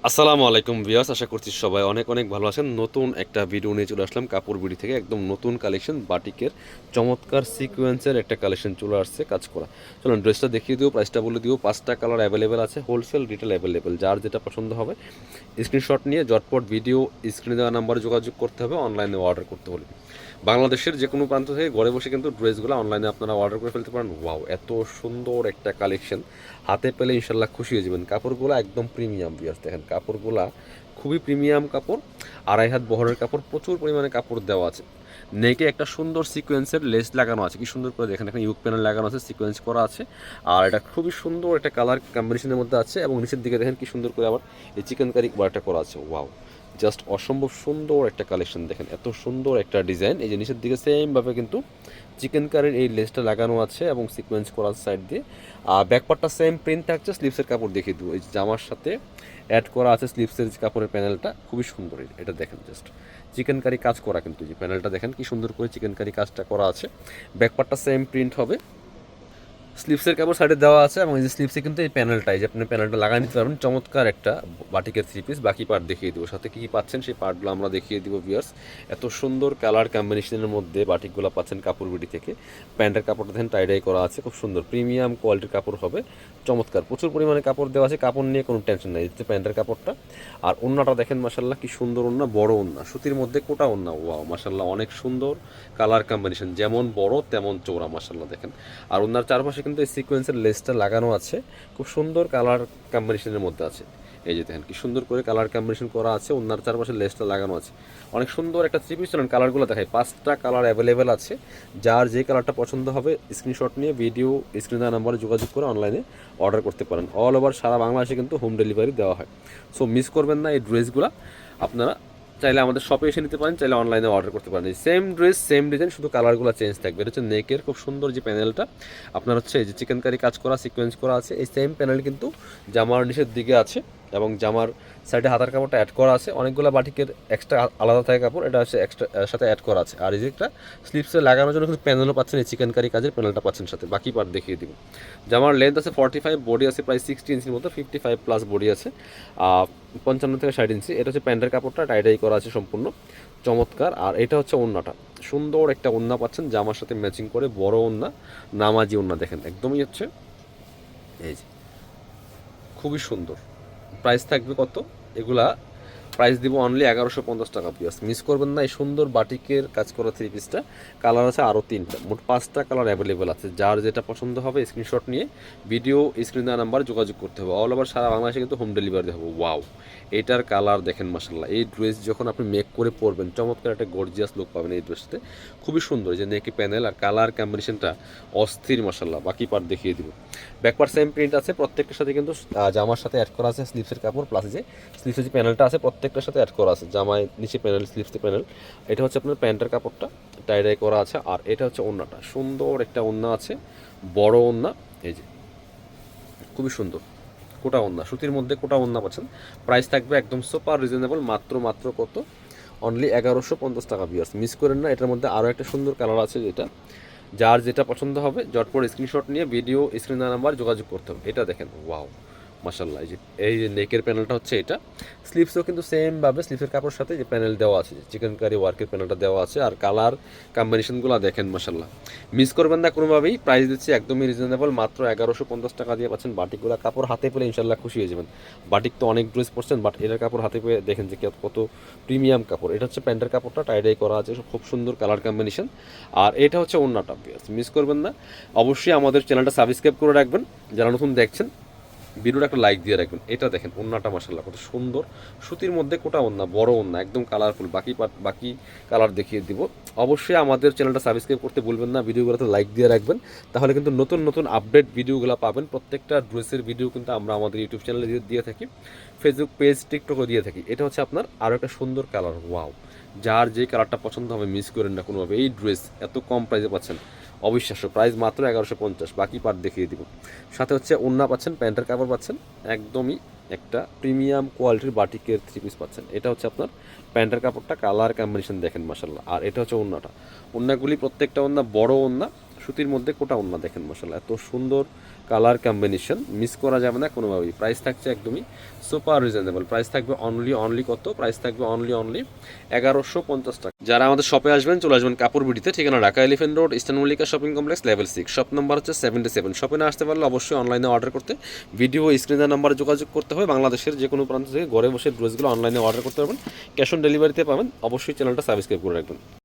আসসালামু আলাইকুম ভিউয়ার্স, আশা করছি সবাই অনেক অনেক ভালো আছেন। নতুন একটা ভিডিও নিয়ে চলে আসলাম কাপড় বিডি থেকে। একদম নতুন কালেকশন বাটিকের চমৎকার সিকোয়েন্সের একটা কালেকশন চলে আসছে কাজ করা। চলুন ড্রেসটা দেখিয়ে দিও, প্রাইসটা বলে দিও। 5টা কালার অ্যাভেলেবেল আছে, হোলসেল রিটেল অ্যাভেলেবেল। যার যেটা পছন্দ হবে স্ক্রিনশট নিয়ে ঝটপট ভিডিও স্ক্রিনে দেওয়া নাম্বারে যোগাযোগ করতে হবে অনলাইনে অর্ডার করতে হলে। বাংলাদেশের যে কোনো প্রান্ত থেকে ঘরে বসে কিন্তু ড্রেসগুলো অনলাইনে আপনারা অর্ডার করে ফেলতে পারেন। ওয়াও, এত সুন্দর একটা কালেকশন হাতে পেলে ইনশাল্লাহ খুশি হয়ে যাবেন। কাপড়গুলো একদম প্রিমিয়াম ভিউয়ার্স, দেখেন কাপড়গুলা খুবই প্রিমিয়াম কাপড়, 2.5 হাত বহরের কাপড়, প্রচুর পরিমাণে কাপড় দেওয়া আছে। নেকে একটা সুন্দর সিকোয়েন্সের লেস লাগানো আছে, কি সুন্দর করে দেখেন, এখানে ইউক প্যানেল লাগানো আছে, সিকোয়েন্স করা আছে। আর এটা খুবই সুন্দর একটা কালার কম্বিনেশনের মধ্যে আছে। এবং নিচের দিকে দেখেন কি সুন্দর করে আবার এই চিকেন কারি ওয়ার্কটা করা আছে। ওয়াও, জাস্ট অসম্ভব সুন্দর একটা কালেকশন। দেখেন এত সুন্দর একটা ডিজাইন। এই যে নিচের দিকে সেমভাবে কিন্তু চিকেন কারির এই লেসটা লাগানো আছে এবং সিকোয়েন্স করা সাইড দিয়ে। আর ব্যাকপার্টটা সেম প্রিন্ট থাকছে। স্লিভসের কাপড় দেখিয়ে দেবো, এই জামার সাথে অ্যাড করা আছে স্লিভসের কাপড়ের প্যানেলটা, খুবই সুন্দর। এটা দেখেন জাস্ট চিকেন কারি কাজ করা, কিন্তু যে প্যানেলটা দেখেন কি সুন্দর করে চিকেন কারি কাজটা করা আছে। ব্যাকপার্টটা সেম প্রিন্ট হবে। স্লিপসের কাপড় সাইডে দেওয়া আছে এবং এই যে স্লিপসে কিন্তু এই প্যানেলটা, এই যে আপনি প্যানেলটা লাগাই নিতে পারবেন। চমৎকার একটা বাটিকের থ্রি পিস। বাকি পার্ট দেখিয়ে দিব, সাথে কী কী পাচ্ছেন সেই পার্টগুলো আমরা দেখিয়ে দিব ভিউয়ার্স। এত সুন্দর কালার কম্বিনেশনের মধ্যে বাটিকগুলো পাচ্ছেন কাপড় বিডি থেকে। প্যান্টের কাপড়টা দেখেন টাইডাই করা আছে, খুব সুন্দর প্রিমিয়াম কোয়ালিটির কাপড় হবে। চমৎকার, প্রচুর পরিমাণে কাপড় দেওয়া আছে, কাপড় নিয়ে কোনো টেনশন নেই। এই প্যান্টের কাপড়টা। আর ওন্নাটা দেখেন মাসাল্লাহ কি সুন্দর ওন্না, বড় ওন্না, সুতির মধ্যে কোটা ওন্না। ওয়াও মাসাল্লাহ, অনেক সুন্দর কালার কম্বিনেশন, যেমন বড় তেমন চৌড়া মাসাল্লাহ দেখেন। আর ওনার চারপাশে কিন্তু এই সিকোয়েন্সের লেসটা লাগানো আছে, খুব সুন্দর কালার কম্বিনেশনের মধ্যে আছে। এই যে দেখেন কি সুন্দর করে কালার কম্বিনেশন করা আছে, ওনার চারপাশে লেসটা লাগানো আছে। অনেক সুন্দর একটা থ্রি পিস। চলেন কালারগুলো দেখাই। 5টা কালার অ্যাভেলেবেল আছে। যার যে কালারটা পছন্দ হবে স্ক্রিনশট নিয়ে ভিডিও স্ক্রিন দেওয়া নাম্বারে যোগাযোগ করে অনলাইনে অর্ডার করতে পারেন। অল ওভার সারা বাংলাদেশে কিন্তু হোম ডেলিভারি দেওয়া হয়। সো মিস করবেন না এই ড্রেসগুলো। আপনারা চাইলে আমাদের শপে এসে নিতে পারেন, চাইলে অনলাইনে অর্ডার করতে পারেন। এই সেম ড্রেস সেম ডিজাইন, শুধু কালারগুলো চেঞ্জ থাকবে। এটা হচ্ছে নেকের খুব সুন্দর যে প্যানেলটা আপনার হচ্ছে এই যে চিকেন কারি কাজ করা সিকোয়েন্স করা আছে, এই সেম প্যানেল কিন্তু জামার নিচের দিকে আছে এবং জামার সাইডে হাতার কাপড়টা অ্যাড করা আছে। অনেকগুলো বাটিকের এক্সট্রা আলাদা থাকে কাপড়, এটা হচ্ছে এক্সট্রা সাথে অ্যাড করা আছে। আর এই যে একটা স্লিপসে লাগানোর জন্য কিন্তু প্যানেলও পাচ্ছেন, এই চিকেন কারি কাজের প্যানেলটা পাচ্ছেন সাথে। বাকি পার্ট দেখিয়ে দিব। জামার লেন্থ আছে 45, বডি আছে প্রায় 60 ইঞ্চির মতো, 55+ বডি আছে, 55 থেকে 60 ইঞ্চি। এটা হচ্ছে প্যান্টের কাপড়টা টাইডাই করা আছে সম্পূর্ণ, চমৎকার। আর এটা হচ্ছে ওড়নাটা, সুন্দর একটা ওড়না পাচ্ছেন জামার সাথে ম্যাচিং করে, বড় ওড়না, নামাজি ওড়না দেখেন একদমই হচ্ছে এই যে খুবই সুন্দর। প্রাইস থাকবে কত এগুলা? প্রাইস দিব অনলি 1150 টাকা পিস। মিস করবেন না এই সুন্দর বাটিকের কাজ করা থ্রি পিসটা। কালার আছে আরও 3টা, মোট 5টা কালার অ্যাভেলেবেল আছে। যার যেটা পছন্দ হবে স্ক্রিনশট নিয়ে ভিডিও স্ক্রিন দেওয়া নাম্বার যোগাযোগ করতে হবে। অল ওভার সারা বাংলাদেশে কিন্তু হোম ডেলিভারি হবে। ওয়াও, এটার কালার দেখেন মাসাল্লাহ। এই ড্রেস যখন আপনি মেক করে পরবেন চমৎকার একটা গর্জিয়াস লুক পাবেন এই ড্রেসটাতে, খুবই সুন্দর। যে নেকি প্যানেল আর কালার কম্বিনেশনটা অস্থির মাসাল্লাহ। বাকি পার্ট দেখিয়ে দিব। ব্যাকপার্ট সেম প্রিন্ট আছে, প্রত্যেকটার সাথে কিন্তু জামার সাথে অ্যাড করা আছে স্লিভসের কাপড়, প্লাস যে স্লিভসের যে প্যানেলটা আছে প্রত্যেকটার সাথে অ্যাড করা আছে। জামায় নিচে প্যানেল, স্লিভসের প্যানেল। এটা হচ্ছে আপনার প্যান্টের কাপড়টা টাইডাই করা আছে। আর এটা হচ্ছে ওড়নাটা, সুন্দর একটা ওড়না আছে, বড় ওড়না। এই যে খুবই সুন্দর কোটা ওড়না, সুতির মধ্যে কোটা ওড়না পাচ্ছেন। প্রাইস থাকবে একদম সুপার রিজনেবল, মাত্র মাত্র কত? অনলি 1150 টাকা ভিউয়ার্স। মিস করেন না। এটার মধ্যে আরও একটা সুন্দর কালার আছে, যেটা যার যেটা পছন্দ হবে ঝটপট স্ক্রিনশট নিয়ে ভিডিও স্ক্রিন নাম্বার যোগাযোগ করতে হবে। এটা দেখেন ওয়াও মাশাল্লাহ। এই যে নেকের প্যানেলটা হচ্ছে এটা। স্লিভসও কিন্তু সেমভাবে স্লিভসের কাপড়ের সাথে যে প্যানেল দেওয়া আছে, চিকেন কারি ওয়ার্কের প্যানেলটা দেওয়া আছে। আর কালার কম্বিনেশনগুলো দেখেন মাশাল্লাহ, মিস করবেন না কোনোভাবেই। প্রাইস দিচ্ছি একদমই রিজনেবল, মাত্র 1150 টাকা দিয়ে পাচ্ছেন বাটিকগুলো। কাপড় হাতে পেলে ইনশাল্লাহ খুশি হয়ে যাবেন। বাটিক তো অনেক ড্রেস পরছেন, বাট এটার কাপড় হাতে পেয়ে দেখেন যে কত প্রিমিয়াম কাপড়। এটা হচ্ছে প্যান্টের কাপড়টা টাইডাই করা আছে, খুব সুন্দর কালার কম্বিনেশন। আর এটা হচ্ছে ওড়নাটা, মিস করবেন না। অবশ্যই আমাদের চ্যানেলটা সাবস্ক্রাইব করে রাখবেন, যারা নতুন দেখছেন ভিডিওটা একটা লাইক দিয়ে রাখবেন। এটা দেখেন ওন্নাটা মাশাল্লাহ কত সুন্দর, সুতির মধ্যে কোটা ওন্না, বড় ওন্না, একদম কালারফুল। বাকি কালার দেখিয়ে দিব। অবশ্যই আমাদের চ্যানেলটা সাবস্ক্রাইব করতে ভুলবেন না, ভিডিওগুলোতে লাইক দিয়ে রাখবেন, তাহলে কিন্তু নতুন নতুন আপডেট ভিডিওগুলো পাবেন। প্রত্যেকটা ড্রেসের ভিডিও কিন্তু আমরা আমাদের ইউটিউব চ্যানেলে দিয়ে থাকি, ফেসবুক পেজ, টিকটকও দিয়ে থাকি। এটা হচ্ছে আপনার আরও একটা সুন্দর কালার। ওয়াও, যার যে কালারটা পছন্দ হবে মিস করেন না কোনোভাবে। এই ড্রেস এত কম প্রাইসে পাচ্ছেন, অবিশ্বাস্য প্রাইস, মাত্র 1150। বাকি পার্ট দেখিয়ে দিব। সাথে হচ্ছে ওড়না পাচ্ছেন, প্যান্টের কাপড় পাচ্ছেন, একদমই একটা প্রিমিয়াম কোয়ালিটির বাটিকের থ্রি পিস পাচ্ছেন। এটা হচ্ছে আপনার প্যান্টের কাপড়টা, কালার কম্বিনেশন দেখেন মাসাল্লাহ। আর এটা হচ্ছে ওড়নাটা। ওড়নাগুলি প্রত্যেকটা ওড়না বড় ওড়না, সুতির মধ্যে কোটা ওন্না দেখেন মাশাআল্লাহ, এত সুন্দর কালার কম্বিনেশন, মিস করা যাবে না কোনোভাবেই। প্রাইস থাকছে একদমই সুপার রিজনেবল, প্রাইস থাকবে অনলি কত, প্রাইস থাকবে অনলি 1150 টাকা। যারা আমাদের শপে আসবেন চলে আসবেন কাপড় বিডিতে, ঠিকানা Dhaka elephant road, eastern Mallika shopping complex, level 6, shop number হচ্ছে 77। শপে না আসতে পারলে অবশ্যই অনলাইনে অর্ডার করতে ভিডিও স্ক্রিনের নাম্বারে যোগাযোগ করতে হবে। বাংলাদেশের যে কোনো প্রান্ত থেকে ঘরে বসে ড্রেসগুলো অনলাইনে অর্ডার করতে পারবেন, ক্যাশ অন ডেলিভারিতে পাবেন। অবশ্যই চ্যানেলটা সাবস্ক্রাইব করে রাখবেন।